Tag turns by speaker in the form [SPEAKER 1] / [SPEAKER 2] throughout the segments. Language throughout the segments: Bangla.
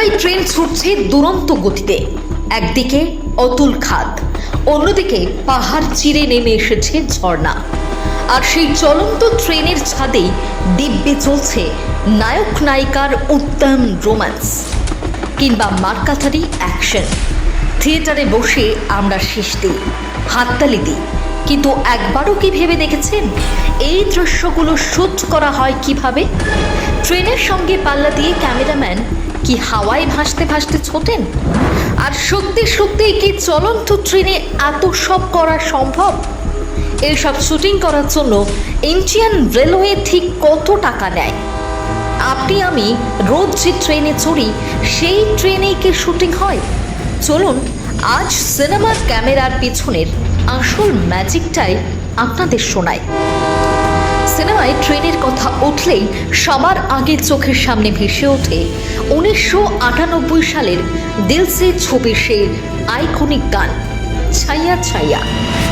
[SPEAKER 1] কলকাতায় ট্রেন ছুটছে দুরন্ত গতিতে। একদিকে অতুল খাদ, অন্যদিকে পাহাড় চিরে নেমে এসেছে ঝর্ণা। আর সেই চলন্ত ট্রেনের ছাদেই দিব্যে চলছে নায়ক নায়িকার উদ্দাম রোম্যান্স কিংবা মারকাটারি অ্যাকশন। থিয়েটারে বসে আমরা শেষ দিই, হাততালি দিই, কিন্তু একবারও কি ভেবে দেখেছেন এই দৃশ্যগুলো শুট করা হয় কিভাবে? ট্রেনের সঙ্গে পাল্লা দিয়ে ক্যামেরাম্যান কি হাওয়ায় ভাসতে ভাসতে ছোটেন? আর সত্যি সত্যি কি চলন্ত ট্রেনে এত সব করা সম্ভব? এইসব শুটিং করার জন্য ইন্ডিয়ান রেলওয়ে ঠিক কত টাকা নেয়? আপনি আমি রোজ যে ট্রেনে চড়ি সেই ট্রেনেই কি শুটিং হয়? চলুন আজ সিনেমার ক্যামেরার পিছনের আসল ম্যাজিকটাই আপনাদের শোনায়। সিনেমায় ট্রেনের কথা উঠলেই সবার আগে চোখের সামনে ভেসে ওঠে 1998 সালের দিল সে ছবির সেই আইকনিক গান ছাইয়া ছাইয়া।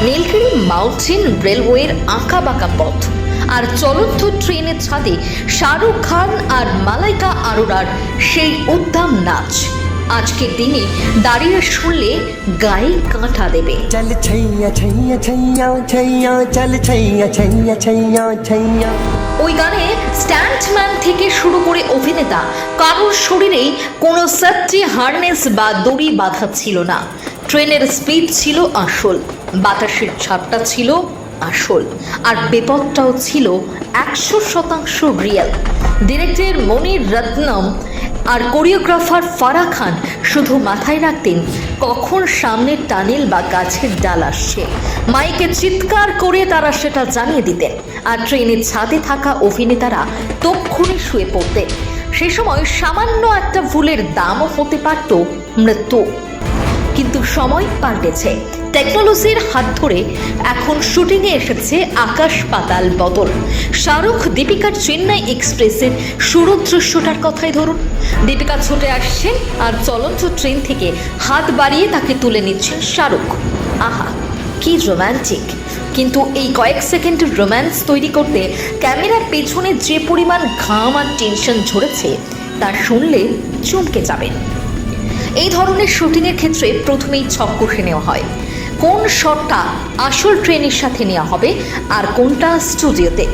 [SPEAKER 1] নীলগিরি মাউন্টেন রেলওয়ের আঁকা বাঁকা পথ আর চলন্ত ট্রেনের ছাদে শাহরুখ খান আর মালাইকা আরোরার সেই উদ্দাম নাচ আজকের দিনে দাঁড়িয়ে শুনলে গায়ে কাঁটা দেবে।
[SPEAKER 2] চল ছাইয়া ছাইয়া ছাইয়া ছাইয়া, চল ছাইয়া ছাইয়া ছাইয়া ছাইয়া।
[SPEAKER 1] ওই গানে স্ট্যান্টম্যান থেকে শুরু করে অভিনেতা কারোর শরীরেই কোনো সেফটি হারনেস বা দড়ি বাঁধা ছিল না। ট্রেনের স্পিড ছিল আসল, বাতাসের ছাপটা ছিল আসল, আর বিপদটাও ছিল 100% রিয়েল। ডিরেক্টর মনির রত্নম আর কোরিওগ্রাফার ফারাহ খান শুধু মাথায় রাখতেন কখন সামনের টানেল বা গাছের ডাল আসছে। মাইকে চিৎকার করে তারা সেটা জানিয়ে দিতেন, আর ট্রেনের ছাদে থাকা অভিনেতারা তক্ষুনি শুয়ে পড়তেন। সে সময় সামান্য একটা ভুলের দামও হতে পারত মৃত্যু। কিন্তু সময় পাল্টেছে, টেকনোলজির হাত ধরে এখন শুটিংয়ে এসেছে আকাশ পাতাল বদল। শাহরুখ দীপিকার চেন্নাই এক্সপ্রেসের শুরু দৃশ্যটার কথাই ধরুন। দীপিকা ছুটে আসছেন আর চলন্ত ট্রেন থেকে হাত বাড়িয়ে তাকে তুলে নিচ্ছেন শাহরুখ। আহা কি রোম্যান্টিক! কিন্তু এই কয়েক সেকেন্ডের রোম্যান্স তৈরি করতে ক্যামেরার পেছনে যে পরিমাণ ঘাম আর টেনশন ঝরেছে তা শুনলে চমকে যাবেন। এই ধরনের শুটিংয়ের ক্ষেত্রে প্রথমেই ছক কষে নেওয়া হয় কোন শটটা আসল ট্রেনের সাথে নেওয়া হবে আর কোনটা স্টুডিওতে।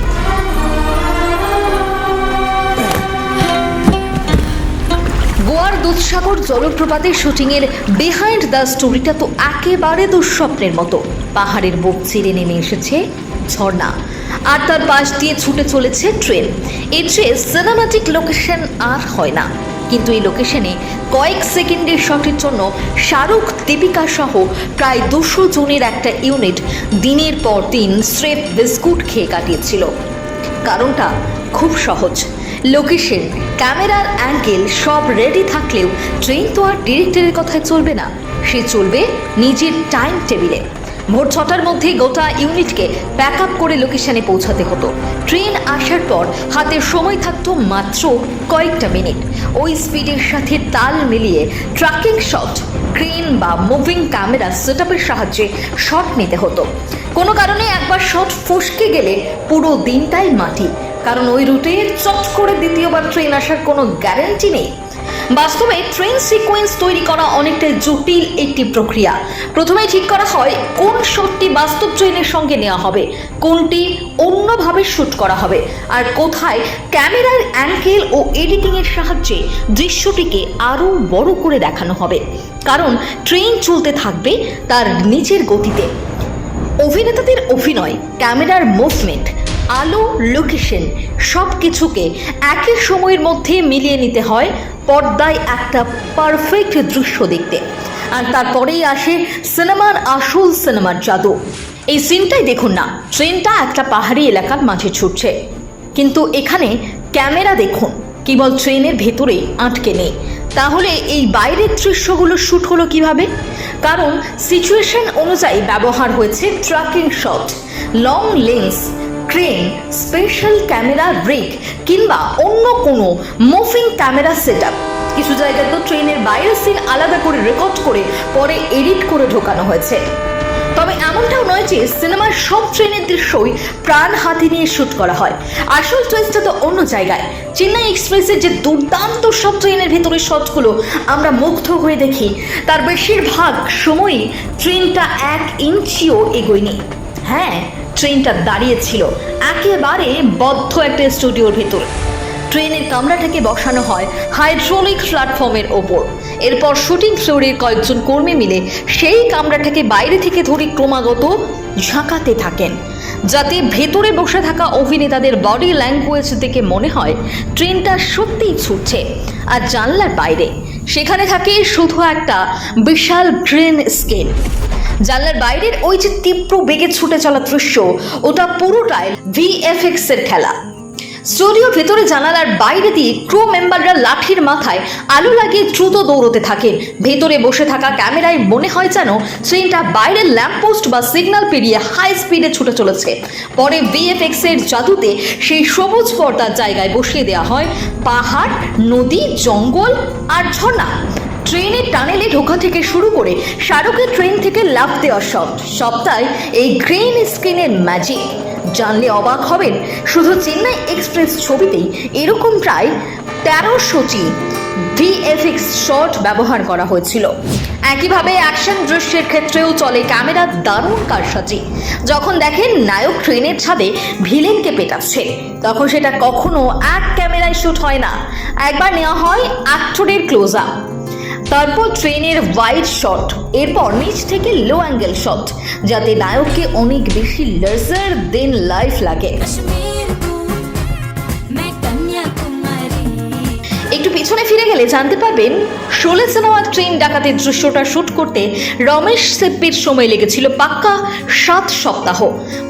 [SPEAKER 1] গোয়ার দুধসাগর জলপ্রপাতের শুটিংয়ের বিহাইন্ড দ্য স্টোরিটা তো একেবারে দুঃস্বপ্নের মতো। পাহাড়ের বুক চিরে নেমে এসেছে ঝর্ণা, আর তার পাশ দিয়ে ছুটে চলেছে ট্রেন। এর চেয়ে সিনেমাটিক লোকেশন আর হয় না। কিন্তু এই লোকেশনে কয়েক সেকেন্ডের শটের জন্য শাহরুখ দীপিকা সহ প্রায় 200 জনের একটা ইউনিট দিনের পর দিন স্রেফ বিস্কুট খেয়ে কাটিয়েছিল। কারণটা খুব সহজ, লোকেশন, ক্যামেরার অ্যাঙ্গেল সব রেডি থাকলেও ট্রেন তো আর ডিরেক্টরের কথায় চলবে না, সে চলবে নিজের টাইম টেবিলে। ভোর 6টার মধ্যে গোটা ইউনিটকে প্যাক আপ করে লোকেশনে পৌঁছাতে হতো। ট্রেন আসার পর হাতে সময় থাকতো মাত্র কয়েকটা মিনিট। ওই স্পিডের সাথে তাল মিলিয়ে ট্র্যাকিং শট, ক্রেন বা মুভিং ক্যামেরা সেটআপের সাহায্যে শট নিতে হতো। কোনো কারণে একবার শট ফসকে গেলে পুরো দিনটাই মাটি, কারণ ওই রুটে চট করে দ্বিতীয়বার ট্রেন আসার কোনো গ্যারান্টি নেই। বাস্তবে ট্রেন সিকোয়েন্স তৈরি করা অনেকটা জটিল একটি প্রক্রিয়া। প্রথমে ঠিক করা হয় কোন শটটি বাস্তব ট্রেনের সঙ্গে নেওয়া হবে, কোনটি অন্যভাবে শুট করা হবে, আর কোথায় ক্যামেরার অ্যাঙ্গেল ও এডিটিংয়ের সাহায্যে দৃশ্যটিকে আরও বড় করে দেখানো হবে, কারণ ট্রেন চলতে থাকবে তার নিজের গতিতে। অভিনেতাদের অভিনয়, ক্যামেরার মুভমেন্ট, আলো, লোকেশন সব কিছুকে একই সময়ের মধ্যে মিলিয়ে নিতে হয় পর্দায় একটা পারফেক্ট দৃশ্য দেখতে। আর তারপরেই আসে সিনেমার আসল সিনেমার জাদু। এই সিনটাই দেখুন না, ট্রেনটা একটা পাহাড়ি এলাকার মাঝে ছুটছে, কিন্তু এখানে ক্যামেরা দেখুন কেবল ট্রেনের ভেতরেই আটকে নেই। তাহলে এই বাইরের দৃশ্যগুলো শ্যুট হলো কিভাবে? কারণ সিচুয়েশন অনুযায়ী ব্যবহার হয়েছে tracking shot, long lens, crane, special camera rig কিংবা অন্য কোনো মুভিং ক্যামেরা সেটআপ। কিছু জায়গায় তো ট্রেনের বাইরের সিন আলাদা করে রেকর্ড করে পরে এডিট করে ঢোকানো হয়েছে। তবে এমনটাও নয় যে সিনেমার সব ট্রেনের দৃশ্যই প্রাণ হাতে নিয়ে শুট করা হয়। আসল টুইস্টটা তো অন্য জায়গায়। চেন্নাই এক্সপ্রেসের যে দুর্দান্ত সব ট্রেনের ভেতরের শটগুলো আমরা মুগ্ধ হয়ে দেখি, তার বেশিরভাগ সময়ই ট্রেনটা 1 ইঞ্চিও এগোয়নি। হ্যাঁ, ট্রেনটা দাঁড়িয়েছিল একেবারে বদ্ধ একটা স্টুডিওর ভেতর। ট্রেনের কামরাটাকে বসানো হয় হাইড্রোলিক প্ল্যাটফর্মের ওপর। এরপর শুটিং ফ্লোরের কয়েকজন কর্মী মিলে সেই কামরাটাকে বাইরে থেকে ধরে ক্রমাগত ঝাঁকাতে থাকেন, যাতে ভেতরে বসে থাকা অভিনেতাদের বডি ল্যাঙ্গুয়েজ দেখে মনে হয় ট্রেনটা সত্যিই ছুটছে। আর জানলার বাইরে সেখানে থাকে শুধু একটা বিশাল গ্রিন স্ক্রিন। জানলার বাইরের ওই যে তীব্র বেগে ছুটে চলা দৃশ্য, ওটা পুরোটাই ভিএফএক্স এর খেলা। স্টুডিওর ভেতরে জানালার বাইরে দিয়ে ক্রু মেম্বাররা লাঠির মাথায় আলো লাগিয়ে দ্রুত দৌড়তে থাকেন। ভেতরে বসে থাকা ক্যামেরায় মনে হয় যেন ট্রেনটা বাইরের ল্যাম্পপোস্ট বা সিগন্যাল পেরিয়ে হাই স্পিডে ছুটে চলেছে। পরে ভিএফএক্স এর জাদুতে সেই সবুজ পর্দার জায়গায় বসিয়ে দেওয়া হয় পাহাড়, নদী, জঙ্গল আর ঝর্ণা। ট্রেনের টানেলে ঢোকা থেকে শুরু করে শাহরুখের ট্রেন থেকে লাফ দেওয়া সবটাই এই গ্রিন স্ক্রিনের ম্যাজিক। জানলে অবাক হবেন, শুধু চেন্নাই এক্সপ্রেস ছবিতেই এরকম প্রায় 1300টি ভিএফএক্স শট ব্যবহার করা হয়েছিল। একইভাবে অ্যাকশন দৃশ্যের ক্ষেত্রেও চলে ক্যামেরার দারুণ কারসাজি। যখন দেখেন নায়ক ট্রেনের ছাদে ভিলেনকে পেটাচ্ছে, তখন সেটা কখনো এক ক্যামেরায় শুট হয় না। একবার নেওয়া হয় অ্যাক্টরের ক্লোজ আপ, তারপর ট্রেনের ওয়াইড শট, এরপর নিচ থেকে লো অ্যাঙ্গেল শট, যাতে নায়ককে অনেক বেশি লার্জার দেন লাইফ লাগে। একটু পিছনে ফিরে গেলে জানতে পারবেন 16 সিনেমার ট্রেন ডাকাতির দৃশ্যটা শুট করতে রমেশ সিপ্পির সময় লেগেছিল পাক্কা 7 সপ্তাহ।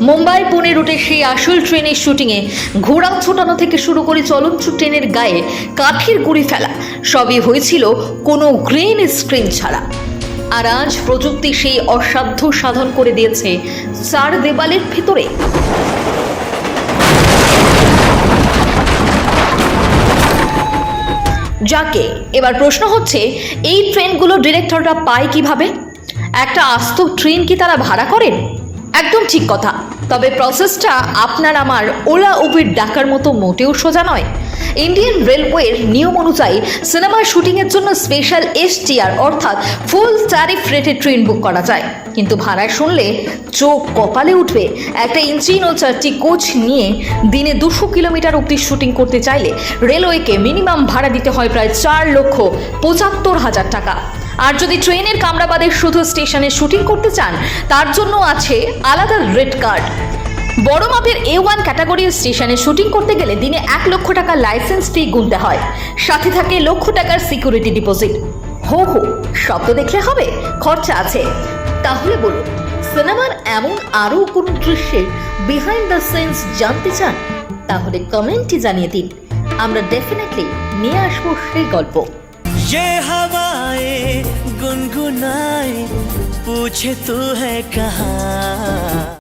[SPEAKER 1] মুম্বাই পুনে রুটে সেই আসল ট্রেনের শুটিংয়ে ঘোড়া ছোটানো থেকে শুরু করে চলন্ত ট্রেনের গায়ে কাঠের গুঁড়ি ফেলা সবই হয়েছিল কোনো গ্রিন স্ক্রিন ছাড়া। আর আজ প্রযুক্তি সেই অসাধ্য সাধন করে দিয়েছে 4 দেওয়ালের ভেতরে। যাকে এবার প্রশ্ন হচ্ছে, এই ট্রেনগুলো ডিরেক্টররা পায় কিভাবে? একটা আস্ত ট্রেন কি তারা ভাড়া করেন? একদম ঠিক কথা। তবে প্রসেসটা আপনার আমার ওলা উবের ডাকার মতো মোটেও সোজা নয়। ইন্ডিয়ান রেলওয়ের নিয়ম অনুযায়ী সিনেমার শুটিংয়ের জন্য স্পেশাল এসটিআর অর্থাৎ ফুল ট্যারিফ রেটে ট্রেন বুক করা যায়। কিন্তু ভাড়ায় শুনলে চোখ কপালে উঠবে। একটা ইঞ্জিন ও 4টি কোচ নিয়ে দিনে 200 কিলোমিটার অব্দি শুটিং করতে চাইলে রেলওয়েকে মিনিমাম ভাড়া দিতে হয় প্রায় 4,75,000 টাকা। আর যদি ট্রেনের কামরা বাদে শুধু স্টেশনে শুটিং করতে চান, তার জন্য আছে আলাদা রেড কার্ড। বড় মাপের A1 ক্যাটাগরির স্টেশনে শুটিং করতে গেলে দিনে 1 লক্ষ টাকা লাইসেন্স ফি গুনতে হয়, সাথে থাকে লক্ষ টাকার সিকিউরিটি ডিপোজিট। হো শব্দ দেখলে হবে, খরচা আছে। তাহলে বলুন, সিনেমার এমন আরও কোন দৃশ্যের বিহাইন্ড দ্য সিনস জানতে চান? তাহলে কমেন্টে জানিয়ে দিন, আমরা ডেফিনেটলি নিয়ে আসবো সেই গল্প।
[SPEAKER 2] ये हवाएं गुनगुनाए पूछे तू है कहाँ।